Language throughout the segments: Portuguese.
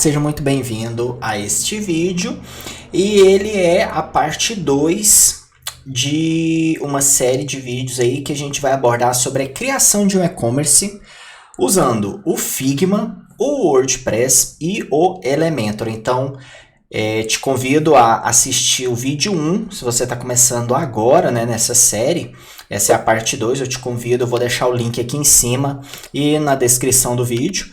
seja muito bem-vindo a este vídeo e ele é a parte 2 de uma série de vídeos aí que a gente vai abordar sobre a criação de um e-commerce usando o Figma, o WordPress e o Elementor. Então, te convido a assistir o vídeo 1, se você está começando agora, né, nessa série. Essa é a parte 2, eu te convido, eu vou deixar o link aqui em cima e na descrição do vídeo,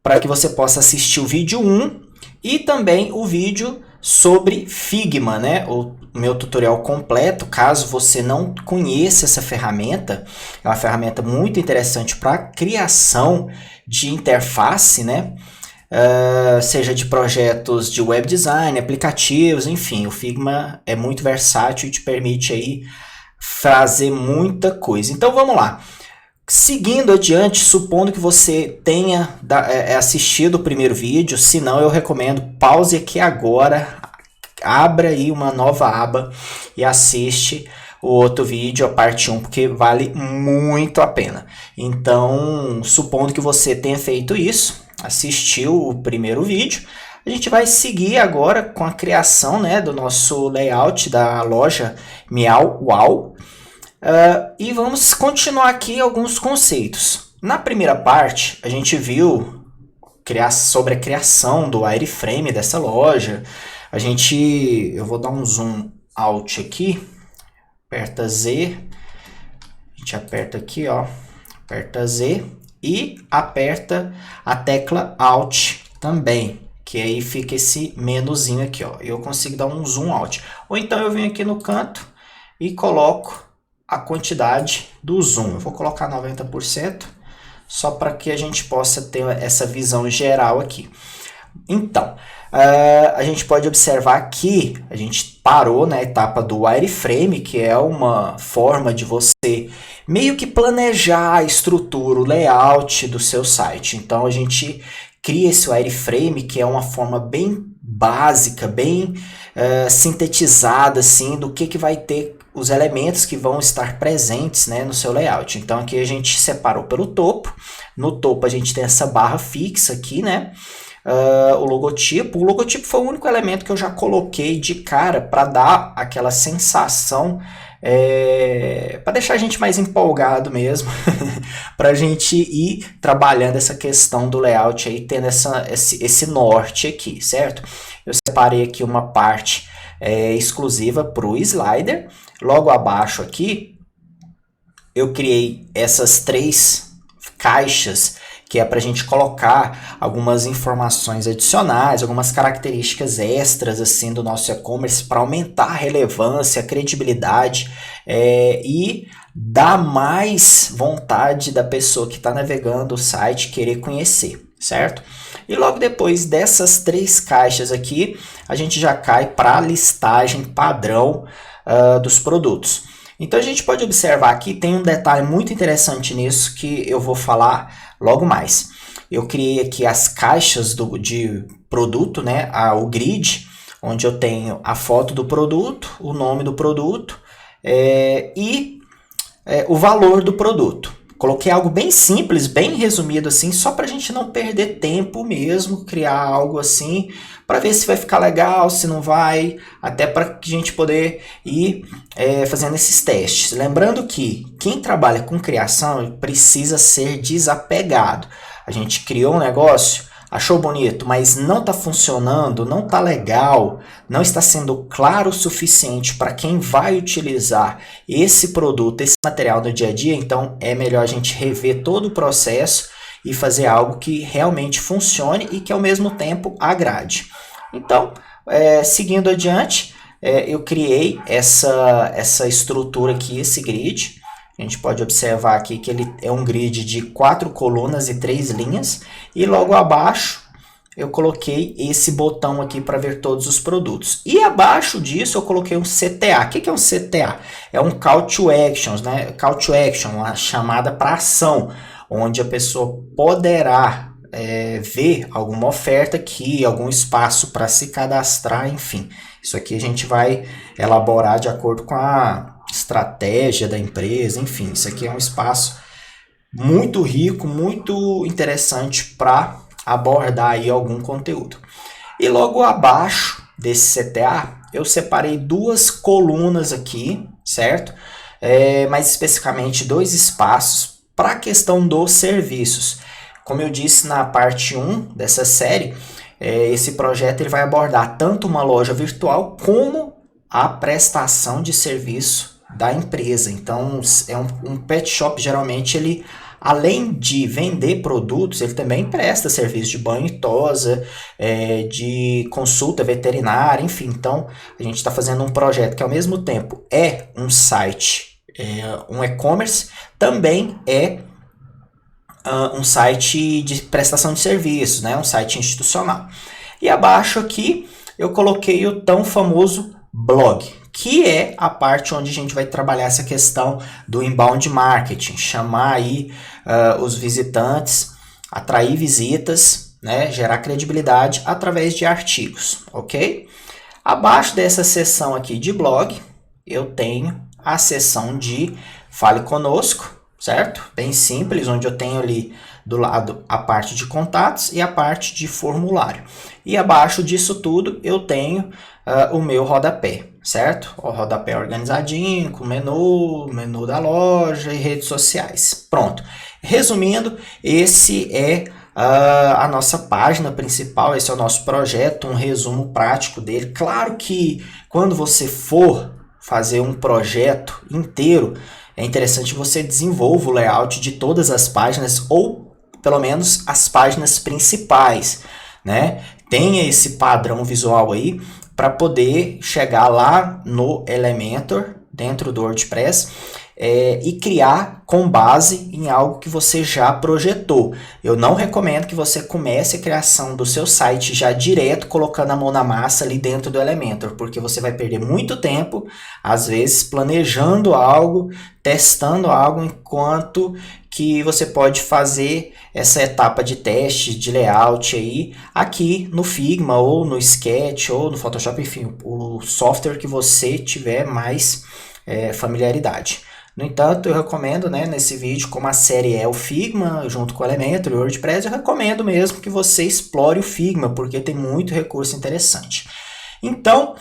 para que você possa assistir o vídeo 1 e também o vídeo sobre Figma, né? O meu tutorial completo, caso você não conheça essa ferramenta. É uma ferramenta muito interessante para criação de interface, né? Seja de projetos de web design, aplicativos, enfim, o Figma é muito versátil e te permite aí fazer muita coisa. Então vamos lá. Seguindo adiante, supondo que você tenha assistido o primeiro vídeo, se não, eu recomendo pause aqui agora, abra aí uma nova aba e assiste o outro vídeo, a parte 1, porque vale muito a pena. Então, supondo que você tenha feito isso, assistiu o primeiro vídeo, a gente vai seguir agora com a criação, né, do nosso layout da loja Miau Wow. E vamos continuar aqui alguns conceitos. Na primeira parte, a gente viu sobre a criação do wireframe dessa loja. Eu vou dar um zoom out aqui, aperta Z, a gente aperta aqui, ó, aperta Z e aperta a tecla Alt também, que aí fica esse menuzinho aqui, ó. Eu consigo dar um zoom out. Ou então eu venho aqui no canto e coloco a quantidade do zoom. Eu vou colocar 90%, só para que a gente possa ter essa visão geral aqui. Então, a gente pode observar que a gente parou na etapa do wireframe, que é uma forma de você meio que planejar a estrutura, o layout do seu site. Então, a gente cria esse wireframe, que é uma forma bem básica, bem sintetizada, assim, do que vai ter os elementos que vão estar presentes, né, no seu layout. Então aqui a gente separou pelo topo. No topo a gente tem essa barra fixa aqui, né? O logotipo. O logotipo foi o único elemento que eu já coloquei de cara para dar aquela sensação, para deixar a gente mais empolgado mesmo, para a gente ir trabalhando essa questão do layout aí, tendo esse norte aqui, certo? Eu separei aqui uma parte exclusiva para o slider. Logo abaixo aqui, eu criei essas 3 caixas, que é para a gente colocar algumas informações adicionais, algumas características extras assim do nosso e-commerce para aumentar a relevância, a credibilidade e dar mais vontade da pessoa que está navegando o site querer conhecer, certo? E logo depois dessas 3 caixas aqui, a gente já cai para a listagem padrão dos produtos. Então a gente pode observar aqui, tem um detalhe muito interessante nisso que eu vou falar logo mais. Eu criei aqui as caixas de produto, né? O grid, onde eu tenho a foto do produto, o nome do produto e o valor do produto. Coloquei algo bem simples, bem resumido assim, só para a gente não perder tempo mesmo, criar algo assim, para ver se vai ficar legal, se não vai, até para a gente poder ir fazendo esses testes. Lembrando que quem trabalha com criação precisa ser desapegado. A gente criou um negócio, achou bonito, mas não está funcionando, não está legal, não está sendo claro o suficiente para quem vai utilizar esse produto, esse material no dia a dia, então é melhor a gente rever todo o processo e fazer algo que realmente funcione e que ao mesmo tempo agrade. Então, seguindo adiante, eu criei essa estrutura aqui, esse grid. A gente pode observar aqui que ele é um grid de 4 colunas e 3 linhas. E logo abaixo eu coloquei esse botão aqui para ver todos os produtos. E abaixo disso eu coloquei um CTA. O que é um CTA? É um Call to Actions, né? Call to Action, uma chamada para ação, onde a pessoa poderá ver alguma oferta aqui, algum espaço para se cadastrar, enfim. Isso aqui a gente vai elaborar de acordo com a estratégia da empresa, enfim, isso aqui é um espaço muito rico, muito interessante para abordar aí algum conteúdo. E logo abaixo desse CTA, eu separei duas colunas aqui, certo? Mais especificamente dois espaços para a questão dos serviços. Como eu disse na parte 1 dessa série, esse projeto ele vai abordar tanto uma loja virtual como a prestação de serviço da empresa. Então, um pet shop, geralmente, ele, além de vender produtos, ele também presta serviço de banho e tosa, de consulta veterinária, enfim. Então, a gente está fazendo um projeto que, ao mesmo tempo, é um site, um e-commerce, também é um site de prestação de serviços, né? Um site institucional. E abaixo aqui eu coloquei o tão famoso blog, que é a parte onde a gente vai trabalhar essa questão do inbound marketing, chamar aí os visitantes, atrair visitas, né? Gerar credibilidade através de artigos, ok? Abaixo dessa seção aqui de blog, eu tenho a seção de Fale Conosco, certo? Bem simples, onde eu tenho ali do lado a parte de contatos e a parte de formulário. E abaixo disso tudo eu tenho o meu rodapé, certo? O rodapé organizadinho, com menu da loja e redes sociais. Pronto. Resumindo, esse é a nossa página principal, esse é o nosso projeto, um resumo prático dele. Claro que quando você for fazer um projeto inteiro, é interessante que você desenvolva o layout de todas as páginas, ou pelo menos as páginas principais, né? Tenha esse padrão visual aí para poder chegar lá no Elementor, dentro do WordPress, e criar com base em algo que você já projetou. Eu não recomendo que você comece a criação do seu site já direto colocando a mão na massa ali dentro do Elementor, porque você vai perder muito tempo, às vezes planejando algo, testando algo, enquanto que você pode fazer essa etapa de teste, de layout aí, aqui no Figma, ou no Sketch, ou no Photoshop, enfim, o software que você tiver mais familiaridade. No entanto, eu recomendo, né, nesse vídeo, como a série é o Figma, junto com o Elementor e o WordPress, eu recomendo mesmo que você explore o Figma, porque tem muito recurso interessante. Então,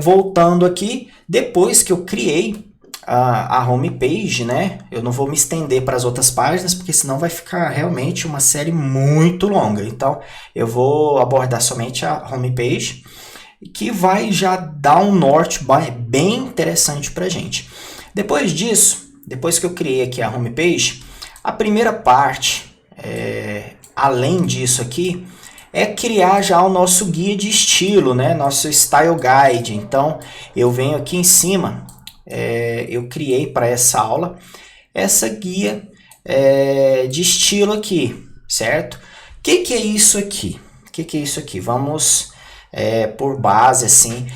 voltando aqui, depois que eu criei a homepage, né, eu não vou me estender para as outras páginas, porque senão vai ficar realmente uma série muito longa. Então, eu vou abordar somente a homepage, que vai já dar um norte bem interessante para a gente. Depois disso, depois que eu criei aqui a homepage, a primeira parte, além disso aqui, é criar já o nosso guia de estilo, né? Nosso Style Guide. Então, eu venho aqui em cima, eu criei para essa aula, essa guia de estilo aqui, certo? O que é isso aqui? O que é isso aqui? Vamos por base, assim.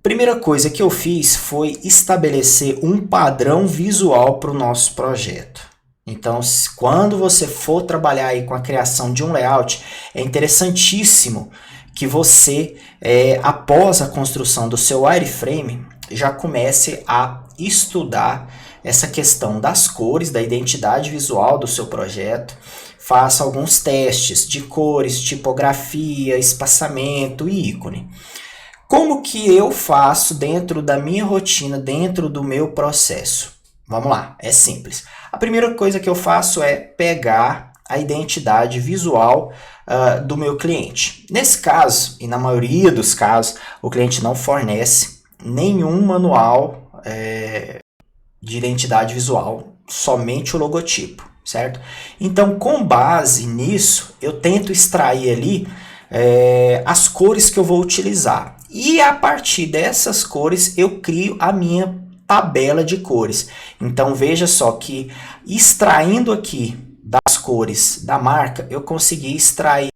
Primeira coisa que eu fiz foi estabelecer um padrão visual para o nosso projeto. Então, quando você for trabalhar aí com a criação de um layout, é interessantíssimo que você, após a construção do seu wireframe, já comece a estudar essa questão das cores, da identidade visual do seu projeto. Faça alguns testes de cores, tipografia, espaçamento e ícone. Como que eu faço dentro da minha rotina, dentro do meu processo? Vamos lá, é simples. A primeira coisa que eu faço é pegar a identidade visual do meu cliente. Nesse caso, e na maioria dos casos, o cliente não fornece nenhum manual de identidade visual, somente o logotipo, certo? Então, com base nisso, eu tento extrair ali as cores que eu vou utilizar. E a partir dessas cores eu crio a minha tabela de cores. Então veja só que extraindo aqui das cores da marca, eu consegui extrair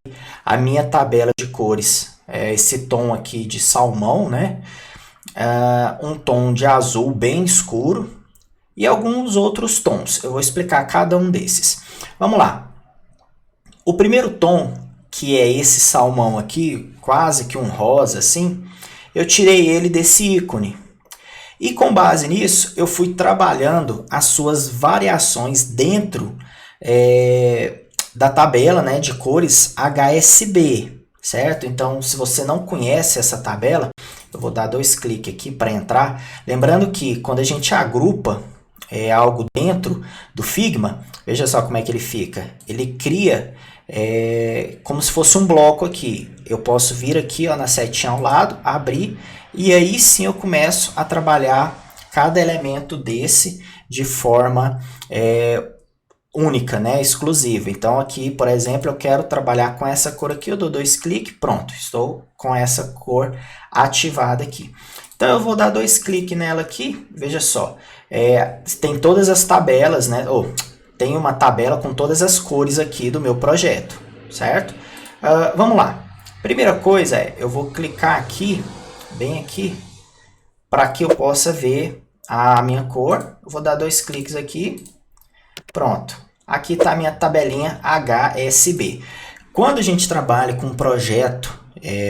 a minha tabela de cores. Esse tom aqui de salmão, né? Um tom de azul bem escuro e alguns outros tons. Eu vou explicar cada um desses. Vamos lá. O primeiro tom, que é esse salmão aqui, quase que um rosa assim, eu tirei ele desse ícone. E com base nisso, eu fui trabalhando as suas variações dentro da tabela, né, de cores HSB, certo? Então, se você não conhece essa tabela, eu vou dar 2 cliques aqui para entrar. Lembrando que quando a gente agrupa algo dentro do Figma, veja só como é que ele fica. Ele cria como se fosse um bloco aqui. Eu posso vir aqui, ó, na setinha ao lado, abrir, e aí sim eu começo a trabalhar cada elemento desse de forma única, né, exclusiva. Então aqui, por exemplo, eu quero trabalhar com essa cor aqui, eu dou 2 cliques, pronto, estou com essa cor ativada aqui. Então eu vou dar 2 cliques nela aqui, veja só, tem todas as tabelas, né, tem uma tabela com todas as cores aqui do meu projeto, certo? Vamos lá. Primeira coisa eu vou clicar aqui, bem aqui, para que eu possa ver a minha cor. Eu vou dar 2 cliques aqui, pronto. Aqui está a minha tabelinha HSB. Quando a gente trabalha com um projeto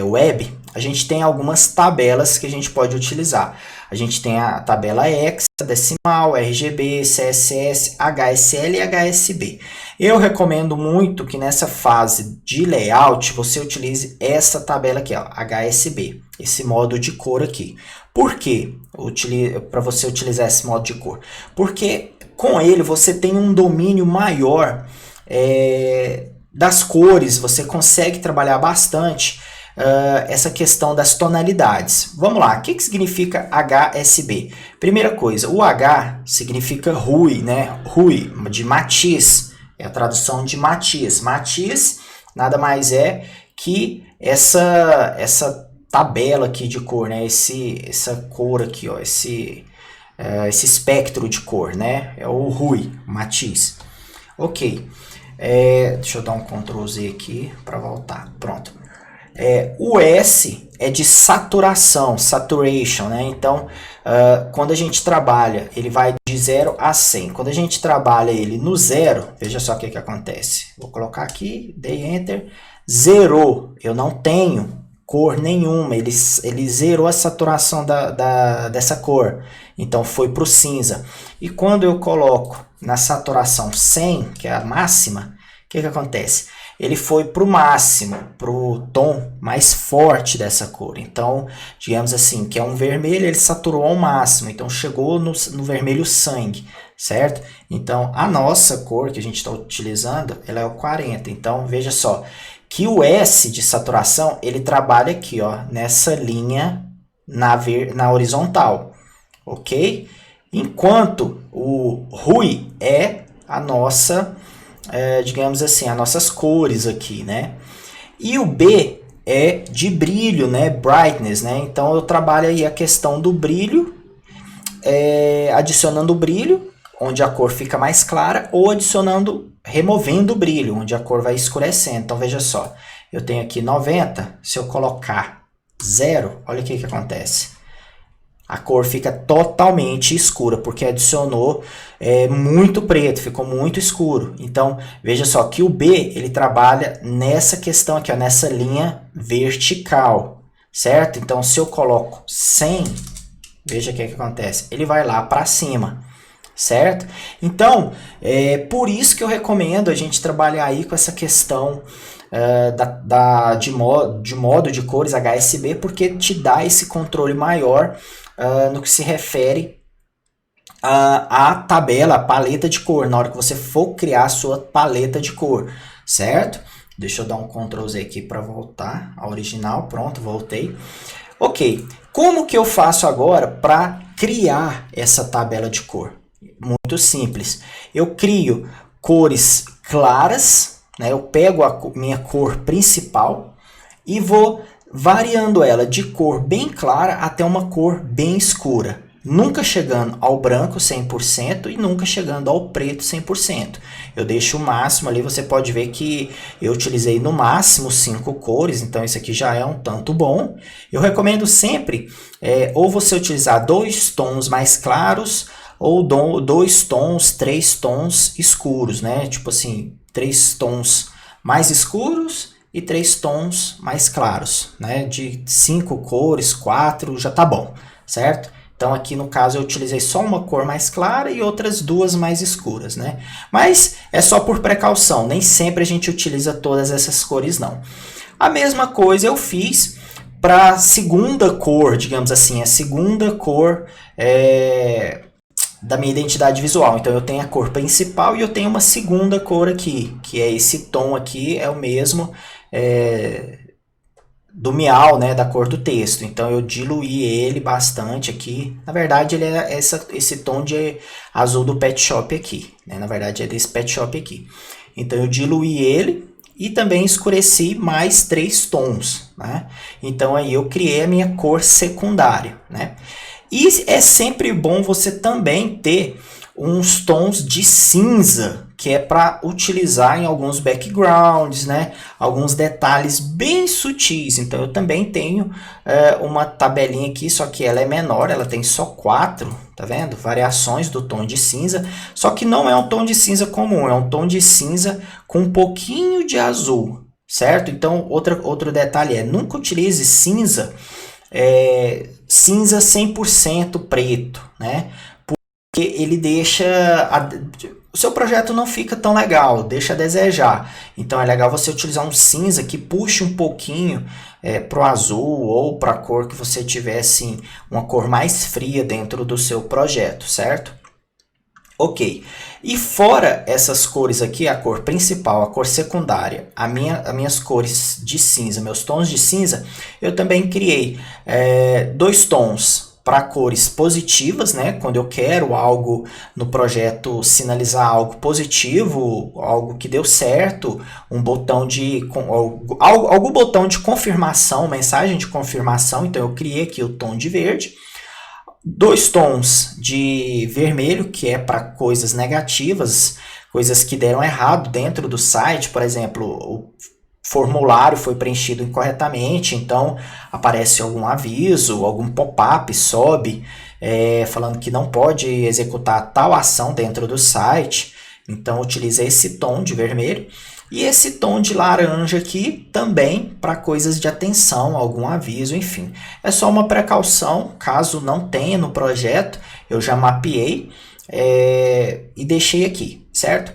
web, a gente tem algumas tabelas que a gente pode utilizar. A gente tem a tabela hexadecimal, RGB, CSS, HSL e HSB. Eu recomendo muito que nessa fase de layout você utilize essa tabela aqui, ó, HSB, esse modo de cor aqui. Por quê? Para você utilizar esse modo de cor? Porque com ele você tem um domínio maior das cores, você consegue trabalhar bastante essa questão das tonalidades. Vamos lá, o que significa HSB? Primeira coisa, o H significa Hue, né? Hue, de matiz, é a tradução de matiz. Matiz nada mais é que essa tabela aqui de cor, né? Essa cor aqui, ó, esse espectro de cor, né? É o Hue, matiz. Ok, deixa eu dar um Ctrl Z aqui para voltar, pronto. O S é de saturação, saturation, né? Então, quando a gente trabalha, ele vai de 0 a 100. Quando a gente trabalha ele no 0, veja só o que acontece. Vou colocar aqui, dei Enter, zerou. Eu não tenho cor nenhuma, ele zerou a saturação dessa cor. Então, foi para o cinza. E quando eu coloco na saturação 100, que é a máxima, o que acontece? Ele foi para o máximo, para o tom mais forte dessa cor. Então, digamos assim, que é um vermelho, ele saturou ao máximo. Então, chegou no vermelho sangue, certo? Então, a nossa cor que a gente está utilizando, ela é o 40. Então, veja só, que o S de saturação, ele trabalha aqui, ó, nessa linha na horizontal, ok? Enquanto o Hue é a nossa... digamos assim, as nossas cores aqui, né? E o B é de brilho, né? Brightness, né? Então eu trabalho aí a questão do brilho, adicionando o brilho, onde a cor fica mais clara, ou removendo o brilho, onde a cor vai escurecendo. Então veja só, eu tenho aqui 90, se eu colocar 0, olha o que acontece. A cor fica totalmente escura, porque adicionou muito preto, ficou muito escuro. Então, veja só que o B, ele trabalha nessa questão aqui, ó, nessa linha vertical, certo? Então, se eu coloco 100, veja o que acontece. Ele vai lá para cima, certo? Então, por isso que eu recomendo a gente trabalhar aí com essa questão de modo de cores HSB, porque te dá esse controle maior no que se refere à tabela, a paleta de cor, na hora que você for criar a sua paleta de cor, certo? Deixa eu dar um Ctrl Z aqui para voltar ao original, pronto, voltei. Ok, como que eu faço agora para criar essa tabela de cor? Muito simples, eu crio cores claras, né? Eu pego a minha cor principal e vou variando ela de cor bem clara até uma cor bem escura. Nunca chegando ao branco 100% e nunca chegando ao preto 100%. Eu deixo o máximo ali, você pode ver que eu utilizei no máximo 5 cores, então isso aqui já é um tanto bom. Eu recomendo sempre ou você utilizar 2 tons mais claros ou 2 tons, 3 tons escuros, né? Tipo assim, 3 tons mais escuros e 3 tons mais claros, né? De 5 cores, 4 já tá bom, certo? Então aqui no caso eu utilizei só uma cor mais clara e outras duas mais escuras, né? Mas é só por precaução, nem sempre a gente utiliza todas essas cores não. A mesma coisa eu fiz para a segunda cor, digamos assim, a segunda cor da minha identidade visual. Então eu tenho a cor principal e eu tenho uma segunda cor aqui, que é esse tom aqui, é o mesmo do miau, né, da cor do texto. Então eu diluí ele bastante aqui. Na verdade ele é esse tom de azul do Pet Shop aqui, né? Na verdade é desse Pet Shop aqui. Então eu diluí ele e também escureci mais 3 tons, né? Então aí eu criei a minha cor secundária, né? E é sempre bom você também ter uns tons de cinza, que é para utilizar em alguns backgrounds, né? Alguns detalhes bem sutis. Então eu também tenho uma tabelinha aqui, só que ela é menor, ela tem só 4, tá vendo? Variações do tom de cinza, só que não é um tom de cinza comum, é um tom de cinza com um pouquinho de azul, certo? Então outro detalhe nunca utilize cinza, cinza 100% preto, né? Porque ele deixa... o seu projeto não fica tão legal, deixa a desejar. Então é legal você utilizar um cinza que puxe um pouquinho para o azul ou para a cor que você tiver, assim, uma cor mais fria dentro do seu projeto, certo? Ok. E fora essas cores aqui, a cor principal, a cor secundária, as minhas cores de cinza, meus tons de cinza, eu também criei 2 tons para cores positivas, né? Quando eu quero algo no projeto sinalizar algo positivo, algo que deu certo, um botão algum botão de confirmação, mensagem de confirmação. Então eu criei aqui o tom de verde. 2 tons de vermelho, que é para coisas negativas, coisas que deram errado dentro do site, por exemplo, o formulário foi preenchido incorretamente, então aparece algum aviso, algum pop-up sobe falando que não pode executar tal ação dentro do site. Então utiliza esse tom de vermelho. E esse tom de laranja aqui também para coisas de atenção, algum aviso, enfim. É só uma precaução, caso não tenha no projeto, eu já mapeei e deixei aqui, certo?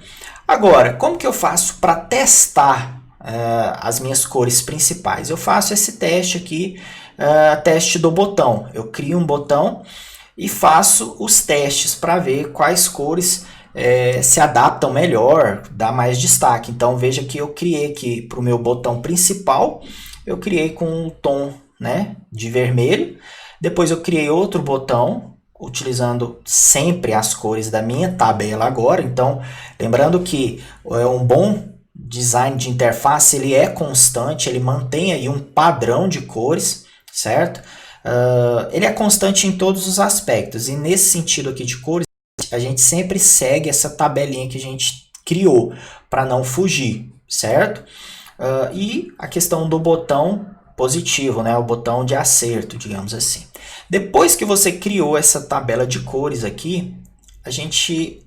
Agora, como que eu faço para testar as minhas cores principais? Eu faço esse teste aqui, teste do botão. Eu crio um botão e faço os testes para ver quais cores se adaptam melhor, dá mais destaque. Então veja que eu criei aqui para o meu botão principal, eu criei com um tom, né, de vermelho. Depois eu criei outro botão, utilizando sempre as cores da minha tabela agora. Então lembrando que um bom design de interface ele é constante, ele mantém aí um padrão de cores, certo? Ele é constante em todos os aspectos, e nesse sentido aqui de cores, a gente sempre segue essa tabelinha que a gente criou para não fugir, certo? E a questão do botão positivo, né? O botão de acerto, digamos assim. Depois que você criou essa tabela de cores aqui, a gente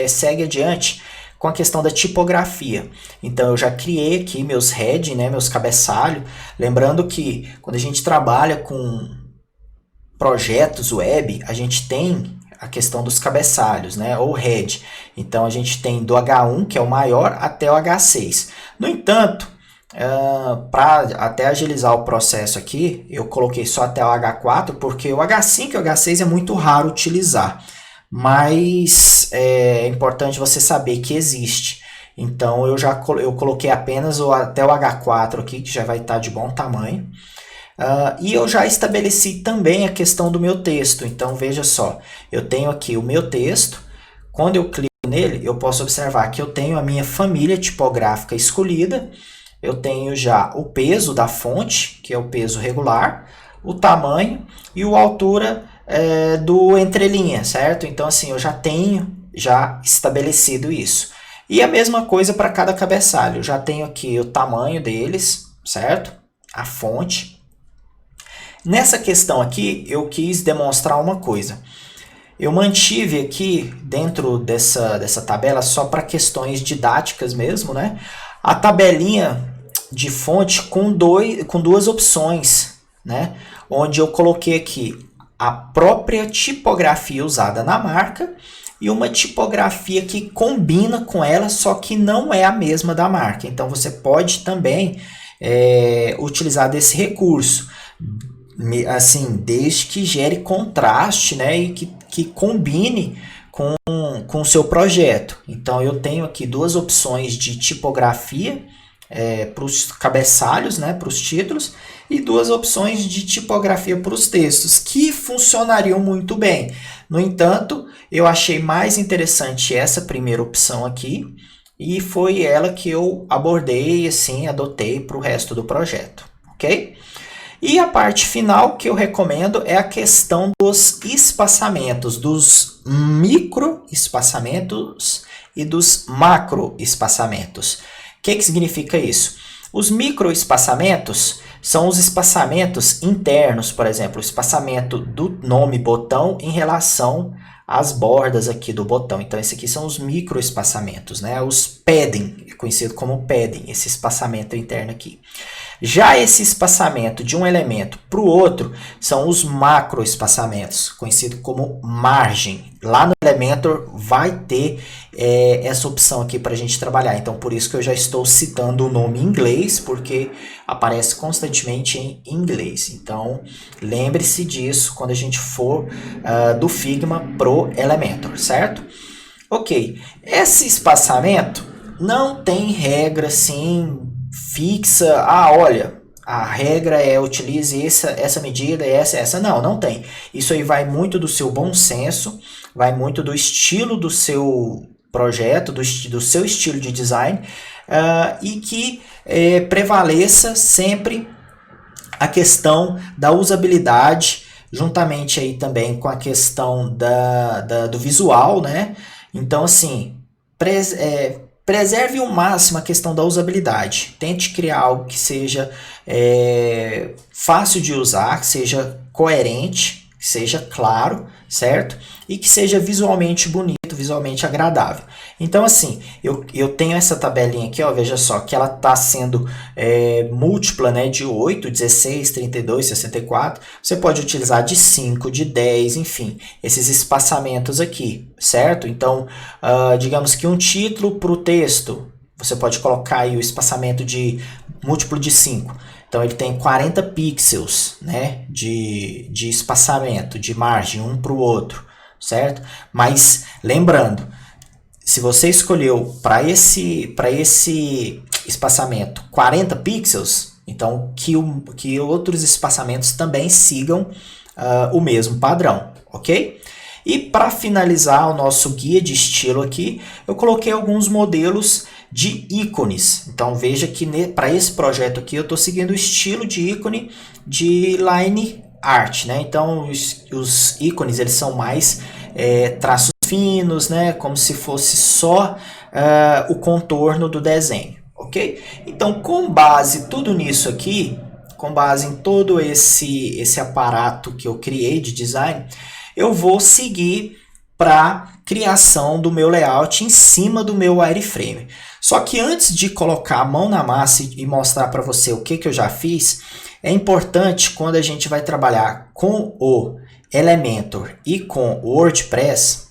segue adiante com a questão da tipografia. Então eu já criei aqui meus head, né? Meus cabeçalhos. Lembrando que quando a gente trabalha com projetos web, a gente tem a questão dos cabeçalhos, né, ou head. Então a gente tem do H1, que é o maior, até o H6. No entanto, para até agilizar o processo aqui, eu coloquei só até o H4, porque o H5 e o H6 é muito raro utilizar. Mas é importante você saber que existe. Então eu coloquei apenas até o H4 aqui, que já vai estar de bom tamanho. E eu já estabeleci também a questão do meu texto. Então veja só, eu tenho aqui o meu texto. Quando eu clico nele, eu posso observar que eu tenho a minha família tipográfica escolhida. Eu tenho já o peso da fonte, que é o peso regular, o tamanho e a altura do entrelinha, certo? Então assim, eu já tenho estabelecido isso. E a mesma coisa para cada cabeçalho. Eu já tenho aqui o tamanho deles, certo? A fonte. Nessa questão aqui, eu quis demonstrar uma coisa. Eu mantive aqui, dentro dessa tabela, só para questões didáticas mesmo, né? A tabelinha de fonte com duas opções, né? Onde eu coloquei aqui a própria tipografia usada na marca e uma tipografia que combina com ela, só que não é a mesma da marca. Então você pode também utilizar desse recurso, assim, desde que gere contraste, né, e que combine com o seu projeto. Então eu tenho aqui duas opções de tipografia para os cabeçalhos, né, para os títulos, e duas opções de tipografia para os textos, que funcionariam muito bem. No entanto, eu achei mais interessante essa primeira opção aqui, e foi ela que eu abordei, assim, adotei para o resto do projeto, ok? E a parte final que eu recomendo é a questão dos espaçamentos, dos microespaçamentos e dos macroespaçamentos. O que significa isso? Os microespaçamentos são os espaçamentos internos, por exemplo, o espaçamento do nome botão em relação às bordas aqui do botão. Então, esses aqui são os microespaçamentos, né? Os padding, conhecido como padding, esse espaçamento interno aqui. Já esse espaçamento de um elemento para o outro são os macroespaçamentos, conhecido como margem. Lá no Elementor vai ter essa opção aqui para a gente trabalhar. Então, por isso que eu já estou citando o nome em inglês, porque aparece constantemente em inglês. Então, lembre-se disso quando a gente for do Figma pro Elementor, certo? Ok, esse espaçamento não tem regra assim fixa. Olha, a regra é utilize essa medida, essa. Não tem. Isso aí vai muito do seu bom senso, vai muito do estilo do seu projeto, do seu estilo de design, e que prevaleça sempre a questão da usabilidade, juntamente aí também com a questão do visual, né? Então, assim, preserve ao máximo a questão da usabilidade. Tente criar algo que seja fácil de usar, que seja coerente, que seja claro, certo? E que seja visualmente bonito, visualmente agradável. Então, assim, eu tenho essa tabelinha aqui, ó, veja só, que ela está sendo múltipla, né, de 8, 16, 32, 64. Você pode utilizar de 5, de 10, enfim, esses espaçamentos aqui, certo? Então, digamos que um título para o texto, você pode colocar aí o espaçamento de múltiplo de 5. Então, ele tem 40 pixels, né, de espaçamento, de margem, um para o outro, certo? Mas, lembrando, se você escolheu para esse espaçamento 40 pixels, então que outros espaçamentos também sigam o mesmo padrão, ok? E para finalizar o nosso guia de estilo aqui, eu coloquei alguns modelos de ícones. Então veja que para esse projeto aqui eu estou seguindo o estilo de ícone de line art, né? Então os ícones eles são mais traços finos, né? Como se fosse só o contorno do desenho, ok? Então com base tudo nisso aqui, com base em todo esse aparato que eu criei de design, eu vou seguir para criação do meu layout em cima do meu wireframe. Só que antes de colocar a mão na massa e mostrar para você o que eu já fiz, é importante quando a gente vai trabalhar com o Elementor e com o WordPress,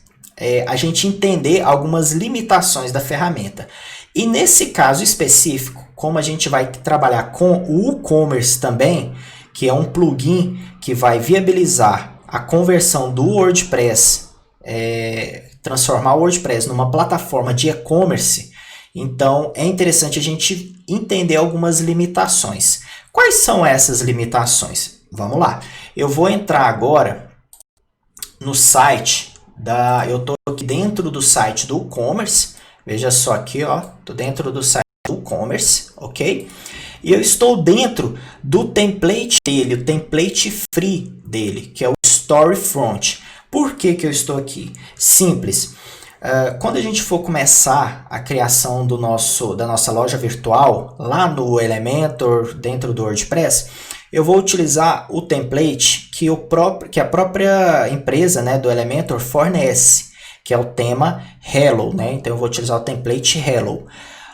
a gente entender algumas limitações da ferramenta. E nesse caso específico, como a gente vai trabalhar com o WooCommerce também, que é um plugin que vai viabilizar a conversão do WordPress, transformar o WordPress numa plataforma de e-commerce, então é interessante a gente entender algumas limitações. Quais são essas limitações? Vamos lá. Eu vou entrar agora no site eu estou aqui dentro do site do WooCommerce. Veja só aqui, ó, estou dentro do site do WooCommerce, ok? E eu estou dentro do template dele, o template free dele, que é o Storefront. Por que eu estou aqui? Simples. Quando a gente for começar a criação da nossa loja virtual, lá no Elementor, dentro do WordPress, eu vou utilizar o template que a própria empresa, né, do Elementor fornece, que é o tema Hello, né? Então eu vou utilizar o template Hello.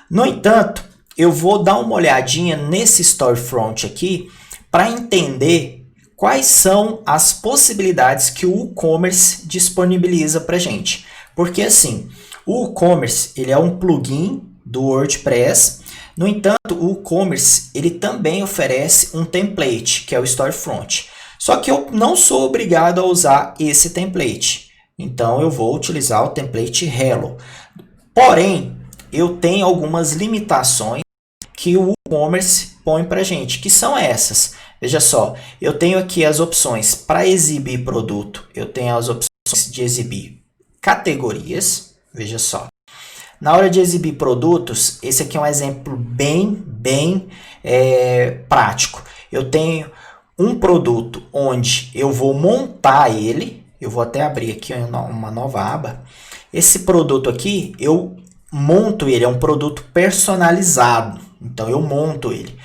No entanto, eu vou dar uma olhadinha nesse Storefront aqui para entender quais são as possibilidades que o WooCommerce disponibiliza para gente. Porque assim, o WooCommerce ele é um plugin do WordPress. No entanto, o WooCommerce ele também oferece um template, que é o Storefront. Só que eu não sou obrigado a usar esse template. Então, eu vou utilizar o template Hello. Porém, eu tenho algumas limitações que o WooCommerce põe para gente, que são essas. Veja só, eu tenho aqui as opções para exibir produto, eu tenho as opções de exibir categorias, veja só. Na hora de exibir produtos, esse aqui é um exemplo bem prático. Eu tenho um produto onde eu vou montar ele, eu vou até abrir aqui uma nova aba. Esse produto aqui, eu monto ele, é um produto personalizado, então eu monto ele.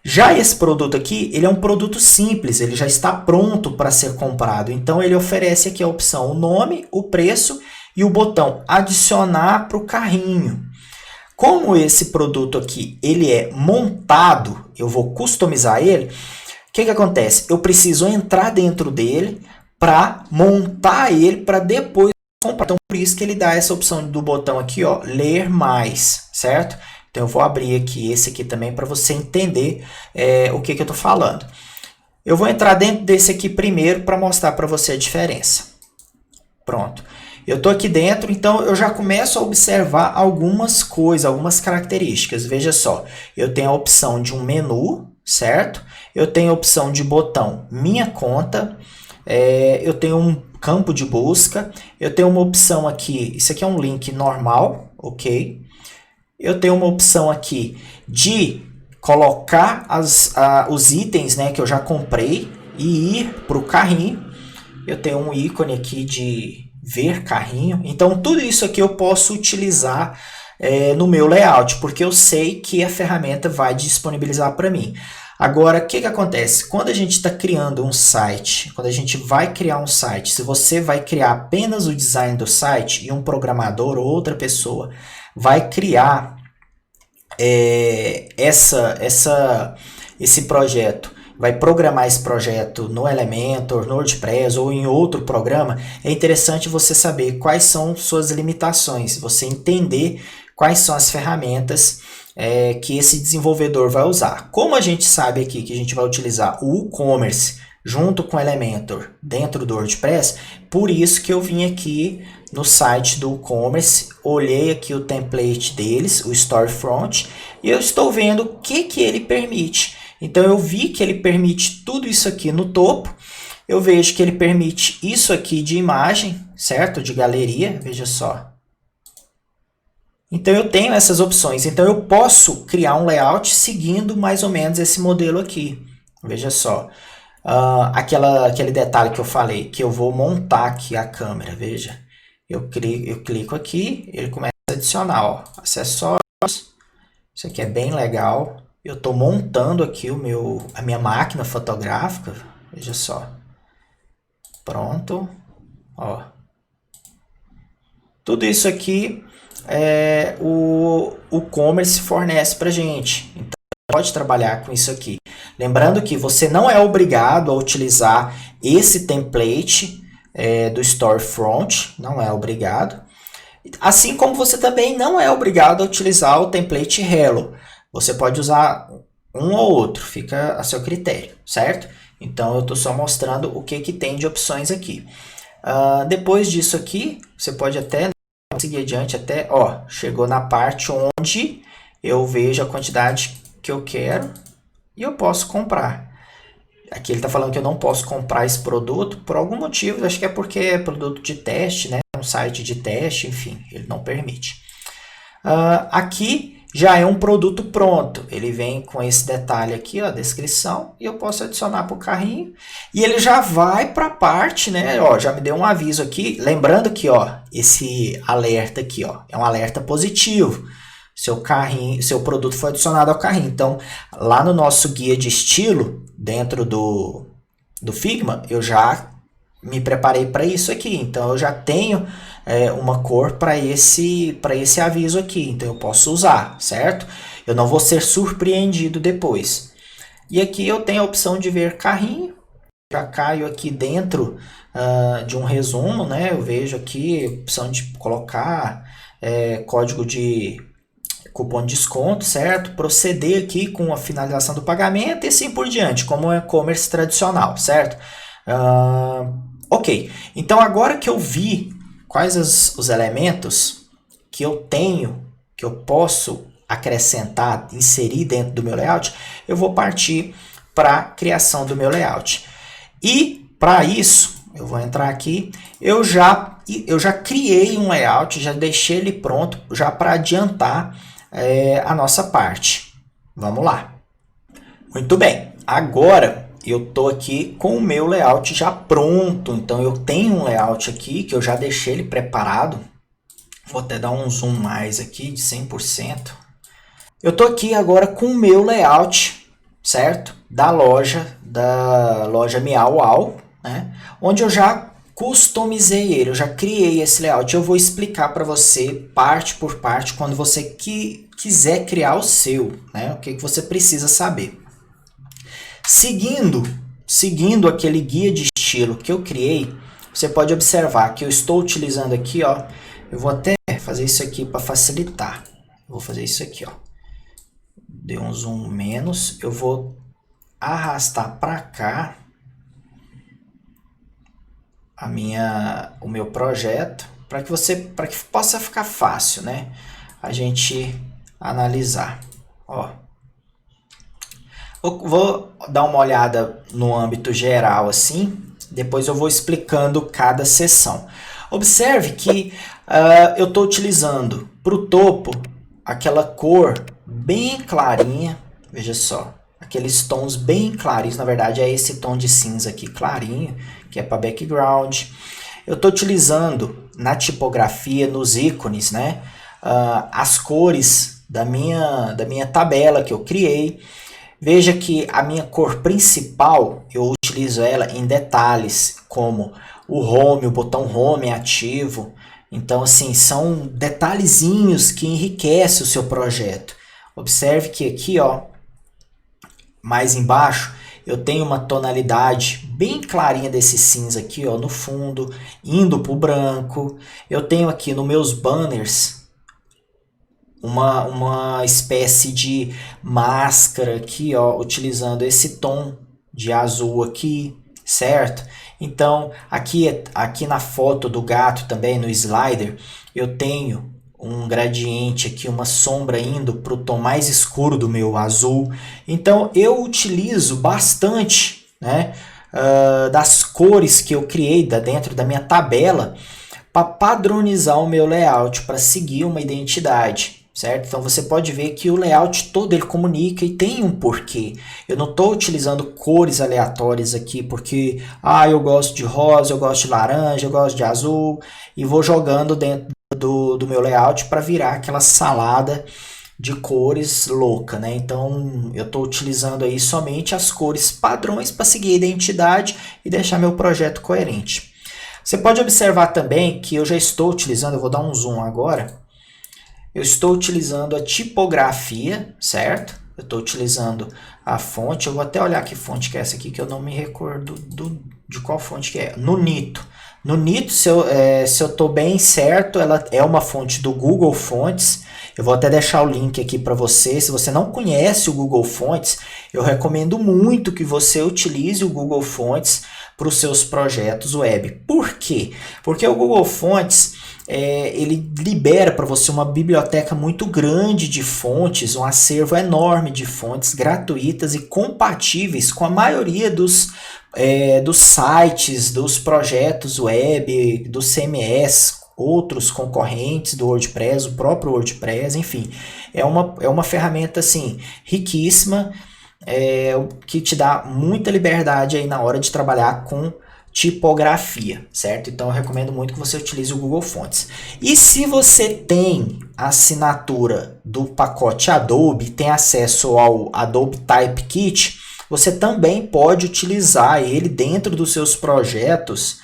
Já esse produto aqui, ele é um produto simples, ele já está pronto para ser comprado. Então ele oferece aqui a opção, o nome, o preço e o botão adicionar para o carrinho. Como esse produto aqui, ele é montado, eu vou customizar ele, o que acontece? Eu preciso entrar dentro dele para montar ele para depois comprar. Então por isso que ele dá essa opção do botão aqui, ó, ler mais, certo? Então eu vou abrir aqui esse aqui também para você entender o que eu estou falando. Eu vou entrar dentro desse aqui primeiro para mostrar para você a diferença. Pronto. Eu estou aqui dentro, então eu já começo a observar algumas coisas, algumas características. Veja só, eu tenho a opção de um menu, certo? Eu tenho a opção de botão Minha Conta, eu tenho um campo de busca, eu tenho uma opção aqui, isso aqui é um link normal, ok? Eu tenho uma opção aqui de colocar os itens, né, que eu já comprei e ir para o carrinho. Eu tenho um ícone aqui de ver carrinho. Então, tudo isso aqui eu posso utilizar no meu layout, porque eu sei que a ferramenta vai disponibilizar para mim. Agora, o que acontece? Quando a gente está criando um site, quando a gente vai criar um site, se você vai criar apenas o design do site e um programador ou outra pessoa vai criar esse projeto, vai programar esse projeto no Elementor, no WordPress ou em outro programa, é interessante você saber quais são suas limitações, você entender quais são as ferramentas que esse desenvolvedor vai usar. Como a gente sabe aqui que a gente vai utilizar o WooCommerce junto com o Elementor dentro do WordPress, por isso que eu vim aqui no site do WooCommerce, olhei aqui o template deles, o Storefront, e eu estou vendo o que ele permite. Então eu vi que ele permite tudo isso aqui no topo, eu vejo que ele permite isso aqui de imagem, certo? De galeria, veja só. Então eu tenho essas opções, então eu posso criar um layout seguindo mais ou menos esse modelo aqui. Veja só, aquele detalhe que eu falei, que eu vou montar aqui a câmera, veja. Eu clico aqui, ele começa a adicionar, ó, acessórios, isso aqui é bem legal. Eu estou montando aqui a minha máquina fotográfica, veja só. Pronto, ó. Tudo isso aqui o WooCommerce fornece para gente. Então, pode trabalhar com isso aqui. Lembrando que você não é obrigado a utilizar esse template do Storefront, não é obrigado. Assim como você também não é obrigado a utilizar o template Hello. Você pode usar um ou outro, fica a seu critério, certo? Então eu estou só mostrando o que tem de opções aqui. Depois disso aqui, você pode até seguir adiante até, ó, chegou na parte onde eu vejo a quantidade que eu quero e eu posso comprar. Aqui ele está falando que eu não posso comprar esse produto por algum motivo, acho que é porque é produto de teste, né? Um site de teste, enfim, ele não permite. Aqui já é um produto pronto, ele vem com esse detalhe aqui, ó, descrição, e eu posso adicionar para o carrinho, e ele já vai para a parte, né, ó, já me deu um aviso aqui, lembrando que, ó, esse alerta aqui, ó, é um alerta positivo, seu produto foi adicionado ao carrinho, então, lá no nosso guia de estilo, dentro do Figma, eu já me preparei para isso aqui, então eu já tenho uma cor para esse aviso aqui, então eu posso usar, certo? Eu não vou ser surpreendido depois. E aqui eu tenho a opção de ver carrinho, já caio aqui dentro de um resumo, né? Eu vejo aqui a opção de colocar código de cupom de desconto, certo? Proceder aqui com a finalização do pagamento e assim por diante, como um e-commerce tradicional, certo? Ok, então agora que eu vi quais os elementos que eu tenho, que eu posso acrescentar, inserir dentro do meu layout, eu vou partir para a criação do meu layout. E para isso, eu vou entrar aqui, eu já criei um layout, já deixei ele pronto, já para adiantar a nossa parte. Vamos lá. Muito bem, agora eu estou aqui com o meu layout já pronto, então eu tenho um layout aqui que eu já deixei ele preparado. Vou até dar um zoom mais aqui de 100%. Eu estou aqui agora com o meu layout, certo? Da loja Miau Wow, né? Onde eu já customizei ele, eu já criei esse layout. Eu vou explicar para você parte por parte quando você quiser criar o seu, né? O que você precisa saber. Seguindo aquele guia de estilo que eu criei, você pode observar que eu estou utilizando aqui, ó. Eu vou até fazer isso aqui para facilitar. Vou fazer isso aqui, ó. Dei um zoom menos. Eu vou arrastar para cá o meu projeto para que possa ficar fácil, né? A gente analisar. Ó. Eu vou dar uma olhada no âmbito geral assim, depois eu vou explicando cada seção. Observe que eu estou utilizando para o topo aquela cor bem clarinha, veja só, aqueles tons bem clarinhos, na verdade é esse tom de cinza aqui clarinho, que é para background. Eu estou utilizando na tipografia, nos ícones, né, as cores da minha tabela que eu criei. Veja que a minha cor principal, eu utilizo ela em detalhes, como o home, o botão home é ativo. Então, assim, são detalhezinhos que enriquecem o seu projeto. Observe que aqui, ó, mais embaixo, eu tenho uma tonalidade bem clarinha desse cinza aqui, ó, no fundo, indo para o branco. Eu tenho aqui nos meus banners uma espécie de máscara aqui, ó, utilizando esse tom de azul aqui, certo? Então, aqui na foto do gato também, no slider, eu tenho um gradiente aqui, uma sombra indo para o tom mais escuro do meu azul. Então, eu utilizo bastante, né, das cores que eu criei dentro da minha tabela para padronizar o meu layout, para seguir uma identidade. Certo? Então você pode ver que o layout todo ele comunica e tem um porquê. Eu não estou utilizando cores aleatórias aqui porque eu gosto de rosa, eu gosto de laranja, eu gosto de azul e vou jogando dentro do meu layout para virar aquela salada de cores louca, né? Então eu estou utilizando aí somente as cores padrões para seguir a identidade e deixar meu projeto coerente. Você pode observar também que eu já estou utilizando, eu vou dar um zoom agora. Eu estou utilizando a tipografia, certo? Eu estou utilizando a fonte. Eu vou até olhar que fonte que é essa aqui, que eu não me recordo de qual fonte que é. Nunito. Nunito, se eu estou bem certo, ela é uma fonte do Google Fonts. Eu vou até deixar o link aqui para você. Se você não conhece o Google Fonts, eu recomendo muito que você utilize o Google Fonts para os seus projetos web. Por quê? Porque o Google Fonts ele libera para você uma biblioteca muito grande de fontes, um acervo enorme de fontes gratuitas e compatíveis com a maioria dos sites, dos projetos web, do CMS, outros concorrentes do WordPress, o próprio WordPress, enfim. É uma ferramenta assim, riquíssima, que te dá muita liberdade aí na hora de trabalhar com tipografia, certo? Então eu recomendo muito que você utilize o Google Fonts. E se você tem a assinatura do pacote Adobe, tem acesso ao Adobe Typekit, você também pode utilizar ele dentro dos seus projetos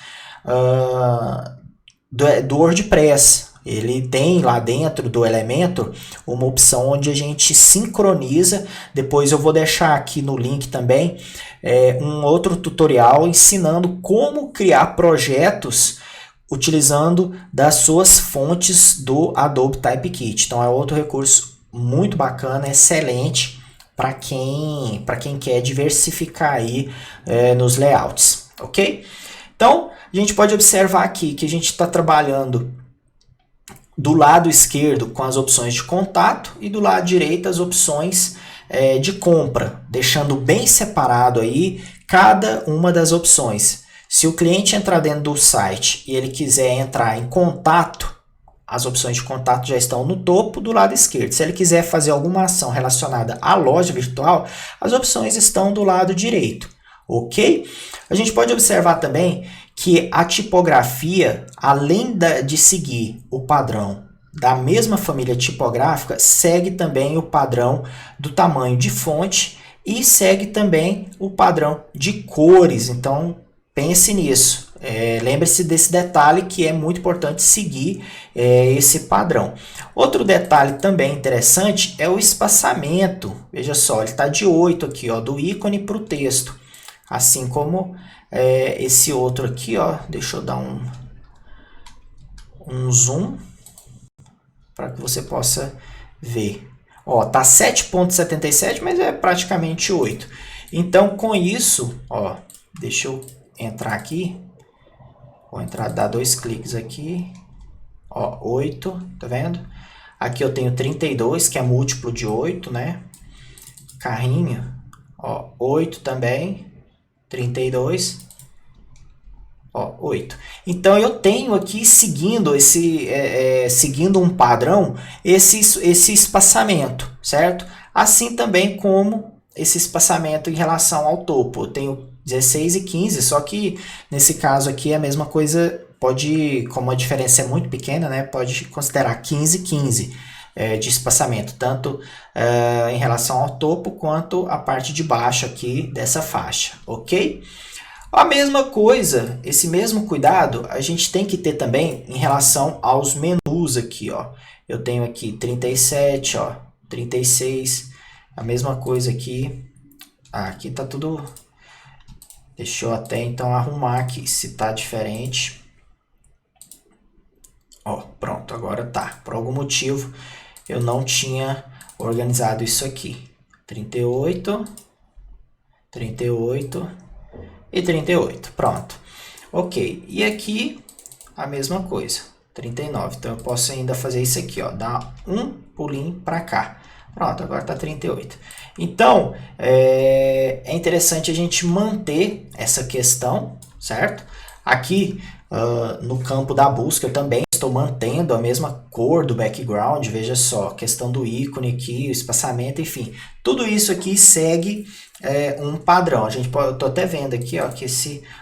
do WordPress. Ele tem lá dentro do Elementor uma opção onde a gente sincroniza. Depois eu vou deixar aqui no link também um outro tutorial ensinando como criar projetos utilizando das suas fontes do Adobe Typekit. Então é outro recurso muito bacana, excelente para quem quer diversificar aí nos layouts, ok? Então a gente pode observar aqui que a gente está trabalhando do lado esquerdo com as opções de contato e do lado direito as opções de compra, deixando bem separado aí cada uma das opções. Se o cliente entrar dentro do site e ele quiser entrar em contato, as opções de contato já estão no topo do lado esquerdo. Se ele quiser fazer alguma ação relacionada à loja virtual, as opções estão do lado direito, ok? A gente pode observar também que a tipografia, além de seguir o padrão da mesma família tipográfica, segue também o padrão do tamanho de fonte e segue também o padrão de cores. Então, pense nisso. Lembre-se desse detalhe que é muito importante seguir esse padrão. Outro detalhe também interessante é o espaçamento. Veja só, ele está de 8 aqui, ó, do ícone para o texto. Assim como esse outro aqui, ó, deixa eu dar um zoom para que você possa ver. Ó, tá 7.77, mas é praticamente 8. Então, com isso, ó, deixa eu entrar aqui. Vou entrar, dar 2 cliques aqui. Ó, 8, tá vendo? Aqui eu tenho 32, que é múltiplo de 8, né? Carrinho, ó, 8 também. 32, ó, 8. Então eu tenho aqui seguindo seguindo um padrão esse espaçamento, certo? Assim também como esse espaçamento em relação ao topo. Eu tenho 16 e 15, só que nesse caso aqui a mesma coisa pode, como a diferença é muito pequena, né, pode considerar 15 e 15 de espaçamento, tanto em relação ao topo quanto a parte de baixo aqui dessa faixa, ok? A mesma coisa, esse mesmo cuidado a gente tem que ter também em relação aos menus aqui, ó. Eu tenho aqui 37, ó, 36, a mesma coisa aqui. Aqui tá tudo... Deixa eu até então arrumar aqui se tá diferente. Ó, pronto, agora tá. Por algum motivo eu não tinha organizado isso aqui. 38, 38 e 38. Pronto. Ok. E aqui a mesma coisa. 39. Então eu posso ainda fazer isso aqui, ó. Dar um pulinho para cá. Pronto, agora está 38. Então, é interessante a gente manter essa questão, certo? Aqui no campo da busca eu também estou mantendo a mesma cor do background, veja só, questão do ícone aqui, o espaçamento, enfim. Tudo isso aqui segue um padrão. A gente pode, eu estou até vendo aqui, ó, que